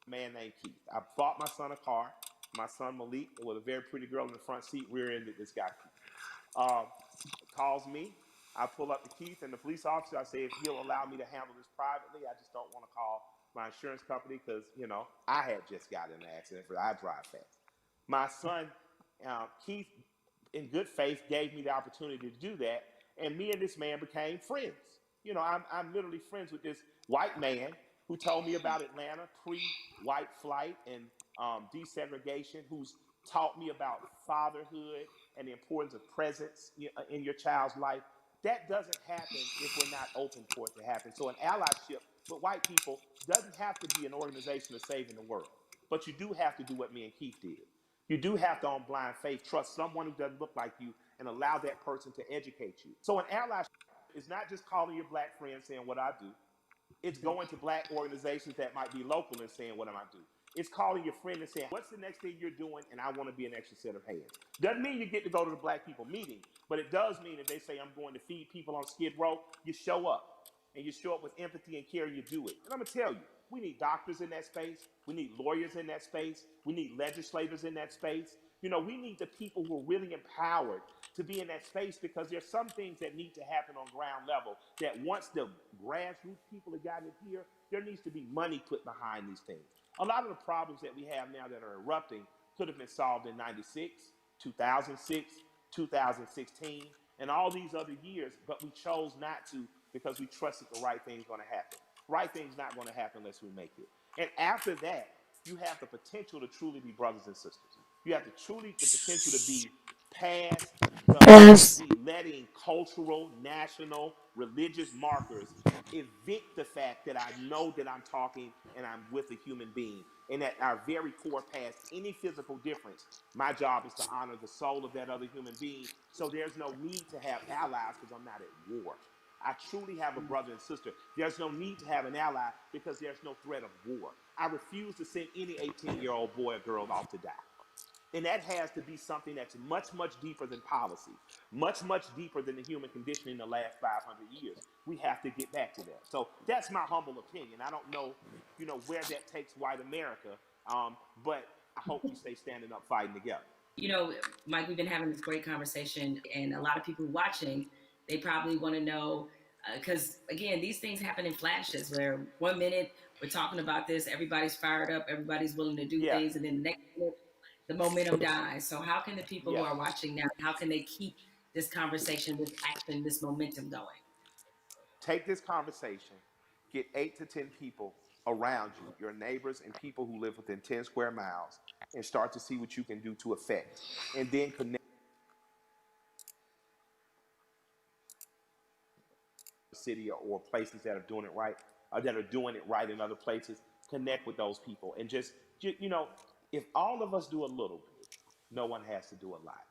man named Keith. I bought my son a car. My son Malik, with a very pretty girl in the front seat, rear-ended this guy Keith. Um, Calls me. I pull up to Keith and the police officer. I say if he'll allow me to handle this privately, I just don't want to call my insurance company because I had just got in an accident. For I drive fast. My son Keith, in good faith, gave me the opportunity to do that, and me and this man became friends. I'm literally friends with this white man who told me about Atlanta pre-white flight and desegregation, who's taught me about fatherhood and the importance of presence in your child's life. That doesn't happen if we're not open for it to happen. So an allyship with white people doesn't have to be an organization of saving the world, but you do have to do what me and Keith did. You do have to, on blind faith, trust someone who doesn't look like you and allow that person to educate you. So an allyship is not just calling your black friend saying what I do. It's going to black organizations that might be local and saying, what am I do? It's calling your friend and saying, what's the next thing you're doing? And I want to be an extra set of hands. Doesn't mean you get to go to the black people meeting, but it does mean if they say, I'm going to feed people on Skid Row, you show up. And you show up with empathy and care, you do it. And I'm going to tell you, we need doctors in that space. We need lawyers in that space. We need legislators in that space. We need the people who are really empowered to be in that space, because there's some things that need to happen on ground level that once the grassroots people have gotten it here, there needs to be money put behind these things. A lot of the problems that we have now that are erupting could have been solved in 96, 2006, 2016, and all these other years, but we chose not to because we trusted the right thing's going to happen. Right thing's not going to happen unless we make it. And after that, you have the potential to truly be brothers and sisters. You have the potential to be past Yes. the letting cultural, national, religious markers evict the fact that I know that I'm talking and I'm with a human being, and at our very core, past any physical difference, my job is to honor the soul of that other human being. So there's no need to have allies because I'm not at war. I truly have a brother and sister. There's no need to have an ally because there's no threat of war. I refuse to send any 18-year-old boy or girl off to die. And that has to be something that's much, much deeper than policy, much, much deeper than the human condition in the last 500 years. We have to get back to that. So that's my humble opinion. I don't know, where that takes white America, but I hope we stay standing up, fighting together. Mike, we've been having this great conversation, and a lot of people watching, they probably want to know, because again, these things happen in flashes where 1 minute we're talking about this, everybody's fired up, everybody's willing to do Yeah, things, and then the next minute, the momentum dies. So how can the people who yeah. are watching now, how can they keep this conversation, this action, this momentum going? Take this conversation, get 8 to 10 people around you, your neighbors and people who live within 10 square miles, and start to see what you can do to affect. And then connect city or places that are doing it right, or that are doing it right in other places. Connect with those people and just if all of us do a little bit, no one has to do a lot.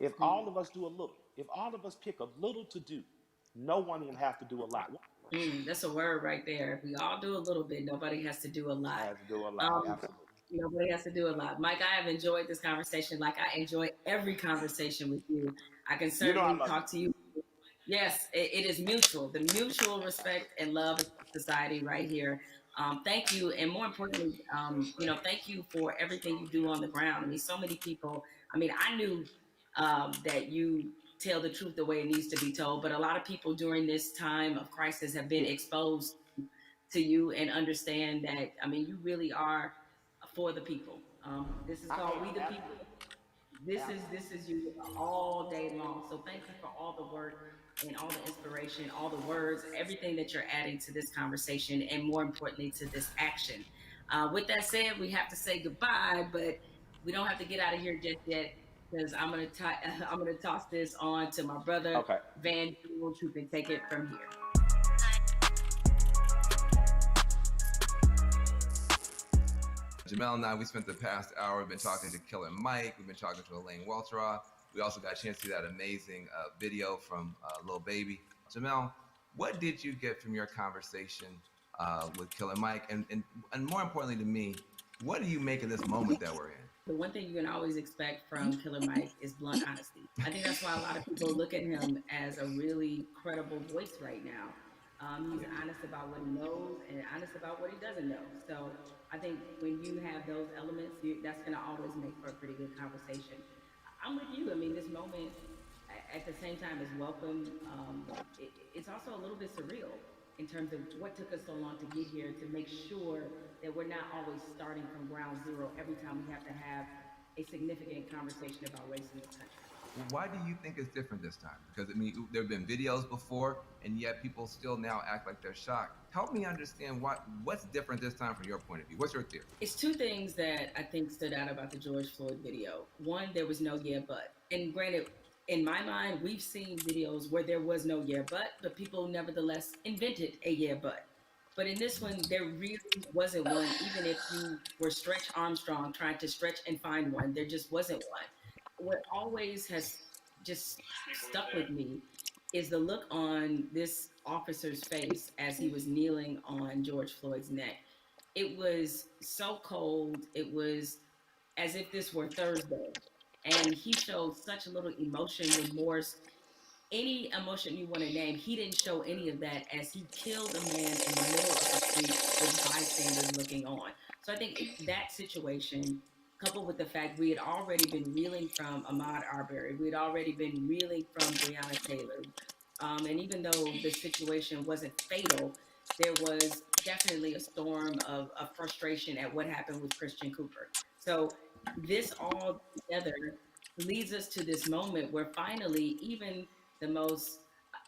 If all of us do a little, if all of us pick a little to do, no one will have to do a lot. That's a word right there. If we all do a little bit, nobody has to do a lot. Has to do a lot. Um, Absolutely. Nobody has to do a lot. Mike, I have enjoyed this conversation like I enjoy every conversation with you. I can I certainly love you. talk to you. Yes, it is mutual. The mutual respect and love of society right here. Thank you, and more importantly, thank you for everything you do on the ground. I mean, so many people. I mean, I knew that you tell the truth the way it needs to be told, but a lot of people during this time of crisis have been Yeah. exposed to you and understand that. I mean, you really are for the people. This is I called We the am. People. This is you all day long. So thank you for all the work and all the inspiration, all the words, everything that you're adding to this conversation, and more importantly to this action. With that said, we have to say goodbye, but we don't have to get out of here just yet because I'm gonna toss this on to my brother Okay. Van Jules, who can take it from here. Jamel and I, we spent the past hour, we've been talking to Killer Mike, we've been talking to Elaine Welteroth. We also got a chance to see that amazing video from Lil Baby. Jamel, what did you get from your conversation with Killer Mike? And more importantly to me, what do you make of this moment that we're in? The one thing you can always expect from Killer Mike is blunt honesty. I think that's why a lot of people look at him as a really credible voice right now. He's honest about what he knows and honest honest about what he doesn't know. So I think when you have those elements, that's going to always make for a pretty good conversation. I'm with you. I mean, this moment at the same time is welcome. It's also a little bit surreal in terms of what took us so long to get here to make sure that we're not always starting from ground zero every time we have to have a significant conversation about race in this country. Why do you think it's different this time? Because I mean, there have been videos before, and yet people still now act like they're shocked. Help me understand what's different this time from your point of view. What's your theory? It's two things that I think stood out about the George Floyd video. One, there was no yeah, but. And granted, in my mind, we've seen videos where there was no yeah, but people nevertheless invented a yeah, but. But in this one, there really wasn't one, even if you were Stretch Armstrong trying to stretch and find one, there just wasn't one. What always has just stuck with me is the look on this officer's face as he was kneeling on George Floyd's neck. It was so cold. It was as if this were Thursday. And he showed such a little emotion, remorse, any emotion you want to name. He didn't show any of that as he killed a man in the middle of the street with bystanders looking on. So I think that situation, coupled with the fact we had already been reeling from Ahmaud Arbery, we had already been reeling from Breonna Taylor. And even though the situation wasn't fatal, there was definitely a storm of frustration at what happened with Christian Cooper. So this all together leads us to this moment where finally, even the most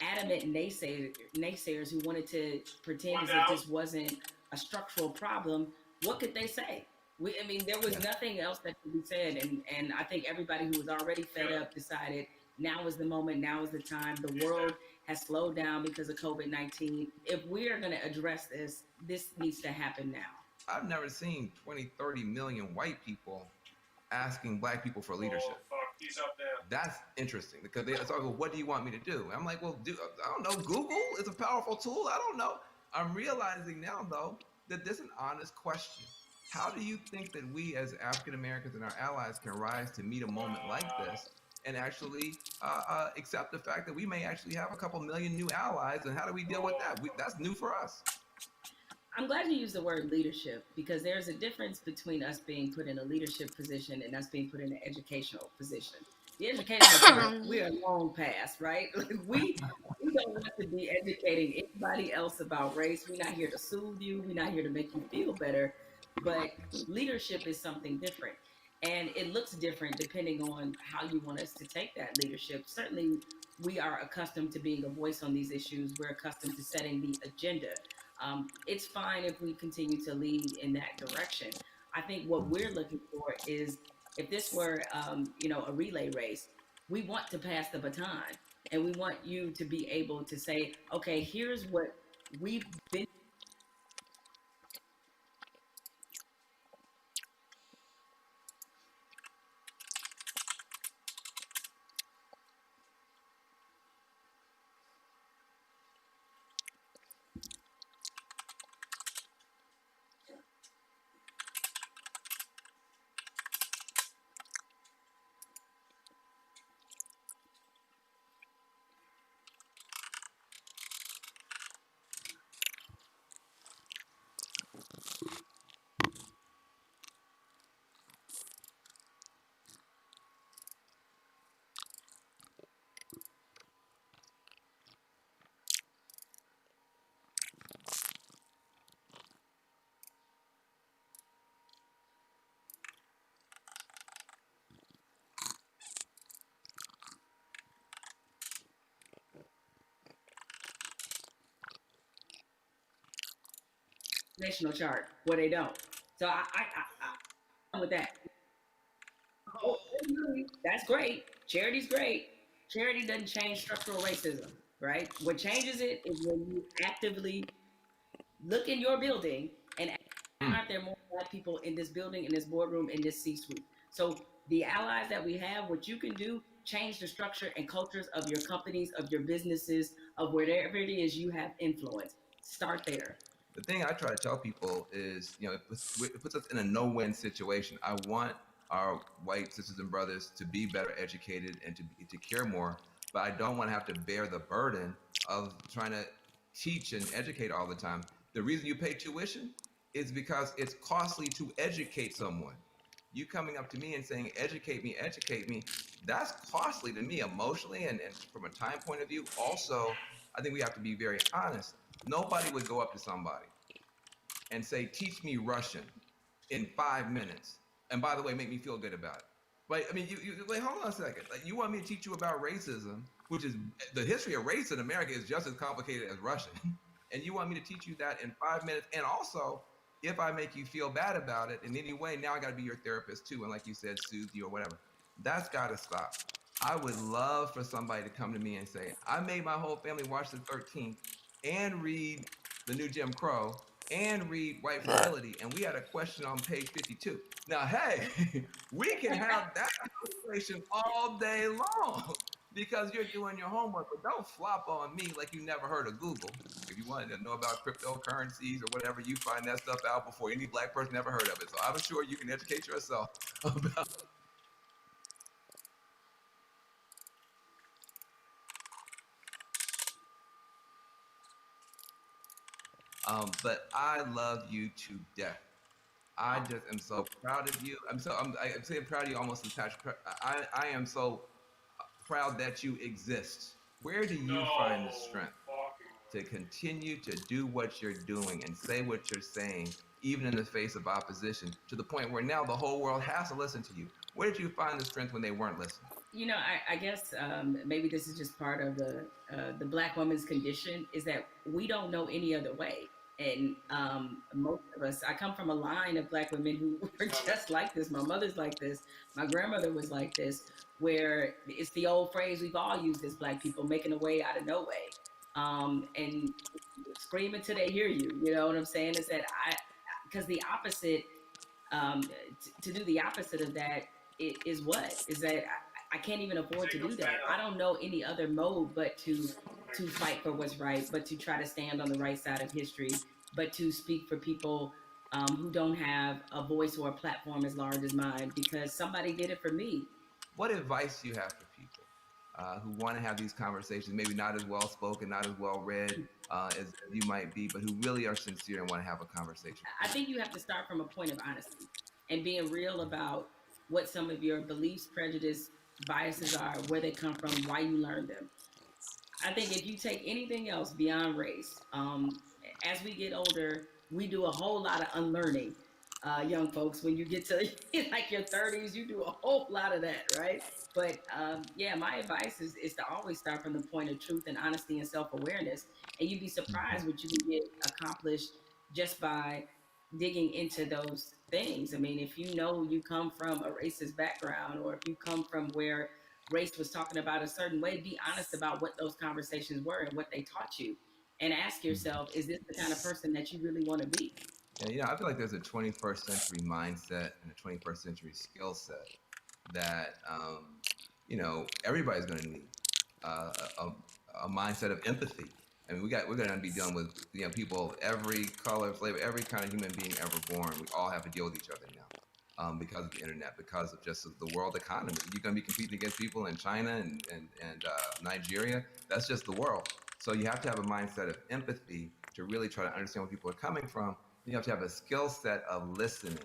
adamant naysayers who wanted to pretend as if this wasn't a structural problem, what could they say? I mean, there was nothing else that could be said, and I think everybody who was already fed up decided now is the moment, now is the time. The world has slowed down because of COVID-19. If we are going to address this, this needs to happen now. I've never seen 20, 30 million white people asking black people for leadership. Oh, fuck, he's up there. That's interesting because they start, well, what do you want me to do? I'm like, well, I don't know. Google is a powerful tool. I don't know. I'm realizing now, though, that this is an honest question. How do you think that we as African Americans and our allies can rise to meet a moment like this and actually accept the fact that we may actually have a couple million new allies? And how do we deal with that? That's new for us. I'm glad you used the word leadership because there's a difference between us being put in a leadership position and us being put in an educational position. The educational part, we are long past, right? We don't want to be educating anybody else about race. We're not here to soothe you. We're not here to make you feel better. But leadership is something different. And it looks different depending on how you want us to take that leadership. Certainly, we are accustomed to being a voice on these issues. We're accustomed to setting the agenda. It's fine if we continue to lead in that direction. I think what we're looking for is if this were, a relay race, we want to pass the baton and we want you to be able to say, okay, here's what we've been. National chart where they don't. So I'm with that. Oh, that's great. Charity's great. Charity doesn't change structural racism, right? What changes it is when you actively look in your building and aren't there more black people in this building, in this boardroom, in this C-suite? So the allies that we have, what you can do, change the structure and cultures of your companies, of your businesses, of wherever it is you have influence. Start there. The thing I try to tell people is, it puts us in a no-win situation. I want our white sisters and brothers to be better educated and to care more, but I don't want to have to bear the burden of trying to teach and educate all the time. The reason you pay tuition is because it's costly to educate someone. You coming up to me and saying, educate me, that's costly to me emotionally and from a time point of view. Also, I think we have to be very honest. Nobody would go up to somebody and say, teach me Russian in 5 minutes. And by the way, make me feel good about it. But I mean, you wait, hold on a second. Like, you want me to teach you about racism, which is the history of race in America is just as complicated as Russian. And you want me to teach you that in 5 minutes. And also, if I make you feel bad about it in any way, now I got to be your therapist too. And like you said, soothe you or whatever. That's got to stop. I would love for somebody to come to me and say, I made my whole family watch the 13th and read the new Jim Crow and read white fragility, and we had a question on page 52. Now, hey, we can have that conversation all day long because you're doing your homework, but don't flop on me like you never heard of Google. If you wanted to know about cryptocurrencies or whatever, you find that stuff out before any black person ever heard of it. So I'm sure you can educate yourself about. But I love you to death. I just am so proud of you. I'm saying proud of you almost as Patrick. I am so proud that you exist. Where do you find the strength to continue to do what you're doing and say what you're saying, even in the face of opposition, to the point where now the whole world has to listen to you? Where did you find the strength when they weren't listening? I guess maybe this is just part of the Black woman's condition is that we don't know any other way. And most of us, I come from a line of Black women who were just like this. My mother's like this. My grandmother was like this, where it's the old phrase we've all used as Black people, making a way out of no way. And scream until they hear you. You know what I'm saying? Is that because the opposite, to do the opposite of that is what? Is that I can't even afford to do that. I don't know any other mode but to fight for what's right, but to try to stand on the right side of history, but to speak for people who don't have a voice or a platform as large as mine because somebody did it for me. What advice do you have for people who want to have these conversations, maybe not as well spoken, not as well read as you might be, but who really are sincere and want to have a conversation? I think you have to start from a point of honesty and being real about what some of your beliefs, prejudice, biases are, where they come from, why you learned them. I think if you take anything else beyond race, as we get older, we do a whole lot of unlearning. Young folks, when you get to like your 30s, you do a whole lot of that, right? But yeah, my advice is to always start from the point of truth and honesty and self awareness. And you'd be surprised what you can get accomplished just by digging into those things. I mean, if you know you come from a racist background or if you come from where race was talking about a certain way, be honest about what those conversations were and what they taught you. And ask yourself, is this the kind of person that you really want to be? Yeah, I feel like there's a 21st century mindset and a 21st century skill set that, everybody's going to need a mindset of empathy. I mean, we're going to be dealing with people of every color, flavor, every kind of human being ever born. We all have to deal with each other now because of the internet, because of just the world economy. You're going to be competing against people in China and Nigeria. That's just the world. So you have to have a mindset of empathy to really try to understand where people are coming from. You have to have a skill set of listening.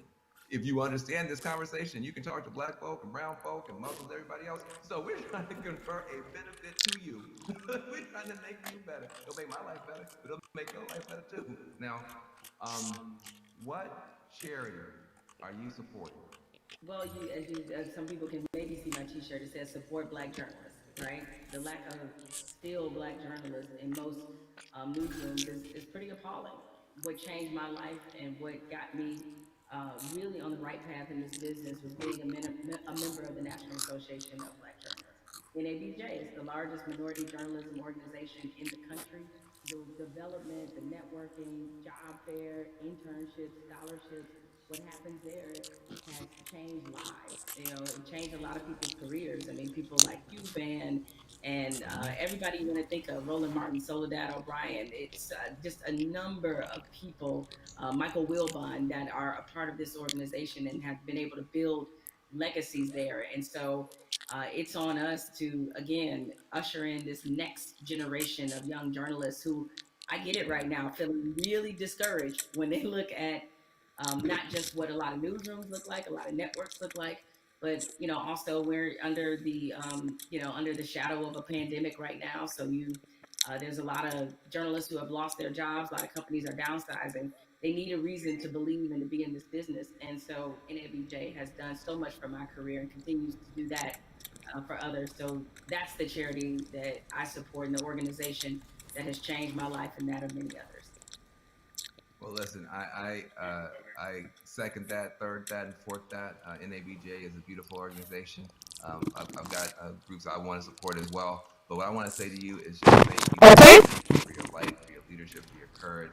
If you understand this conversation, you can talk to black folk and brown folk and Muslims, everybody else. So we're trying to confer a benefit to you. We're trying to make you better. It'll make my life better, but it'll make your life better too. Now, what charity are you supporting? Well, as some people can maybe see my T-shirt. It says "Support Black Journalists." Right, the lack of still Black journalists in most newsrooms is pretty appalling. What changed my life and what got me really on the right path in this business was being a member of the National Association of Black Journalists. NABJ is the largest minority journalism organization in the country. The development, the networking, job fair, internships, scholarships, what happens there has changed lives. It changed a lot of people's careers. I mean, people like you, Van, and everybody you want to think of, Roland Martin, Soledad O'Brien. It's just a number of people, Michael Wilbon, that are a part of this organization and have been able to build legacies there. And so it's on us to, again, usher in this next generation of young journalists who I get it right now, feeling really discouraged when they look at not just what a lot of newsrooms look like, a lot of networks look like, but also we're under the under the shadow of a pandemic right now. So there's a lot of journalists who have lost their jobs. A lot of companies are downsizing. They need a reason to believe and to be in this business. And so NABJ has done so much for my career and continues to do that for others. So that's the charity that I support and the organization that has changed my life and that of many others. Well, listen, I second that, third that, and fourth that. NABJ is a beautiful organization. I've got groups I want to support as well. But what I want to say to you is just thank you for your life, for your leadership, for your courage,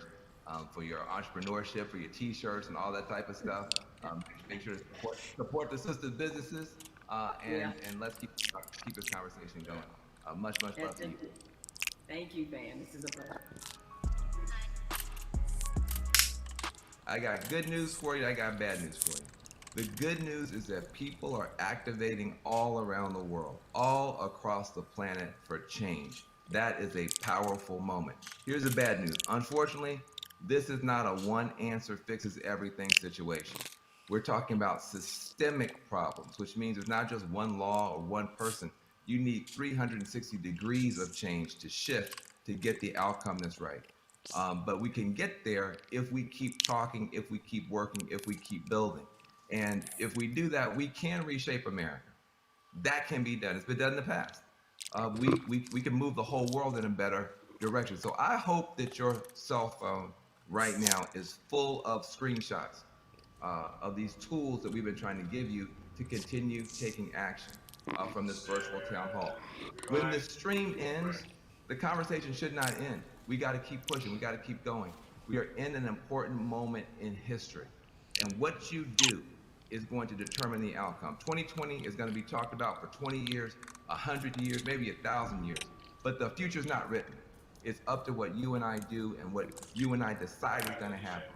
for your entrepreneurship, for your T-shirts and all that type of stuff. Make sure to support the sister businesses, Yeah, and let's keep this conversation going. Much love that's to you. it. Thank you, Van. This is a pleasure. I got good news for you. I got bad news for you. The good news is that people are activating all around the world, all across the planet for change. That is a powerful moment. Here's the bad news. Unfortunately, this is not a one answer fixes everything situation. We're talking about systemic problems, which means it's not just one law or one person. You need 360 degrees of change to shift to get the outcome that's right. But we can get there if we keep talking, if we keep working, if we keep building. And if we do that, we can reshape America. That can be done. It's been done in the past. We can move the whole world in a better direction. So I hope that your cell phone right now is full of screenshots of these tools that we've been trying to give you to continue taking action from this virtual town hall. When the stream ends, the conversation should not end. We got to keep pushing. We got to keep going. We are in an important moment in history. And what you do is going to determine the outcome. 2020 is going to be talked about for 20 years, 100 years, maybe 1,000 years. But the future is not written. It's up to what you and I do and what you and I decide is going to happen.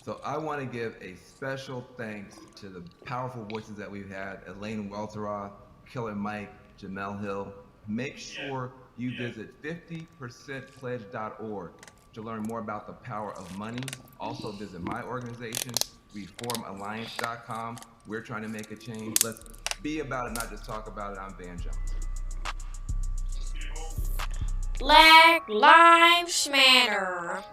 So I want to give a special thanks to the powerful voices that we've had: Elaine Welteroth, Killer Mike, Jamel Hill. Make sure you visit 50percentpledge.org to learn more about the power of money. Also visit my organization, reformalliance.com. We're trying to make a change. Let's be about it, not just talk about it. I'm Van Jones. Black Lives Matter.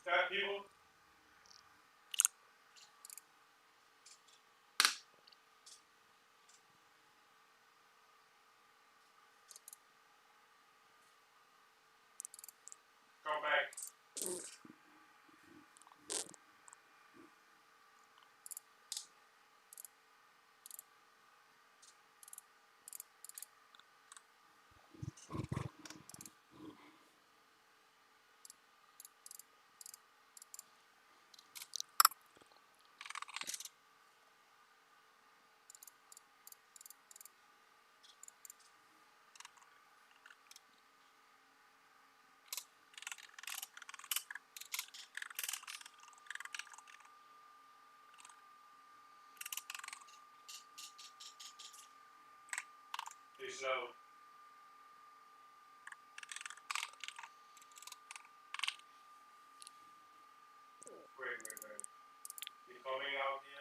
Fat people. Come back. Peace out. Wait. You coming out here?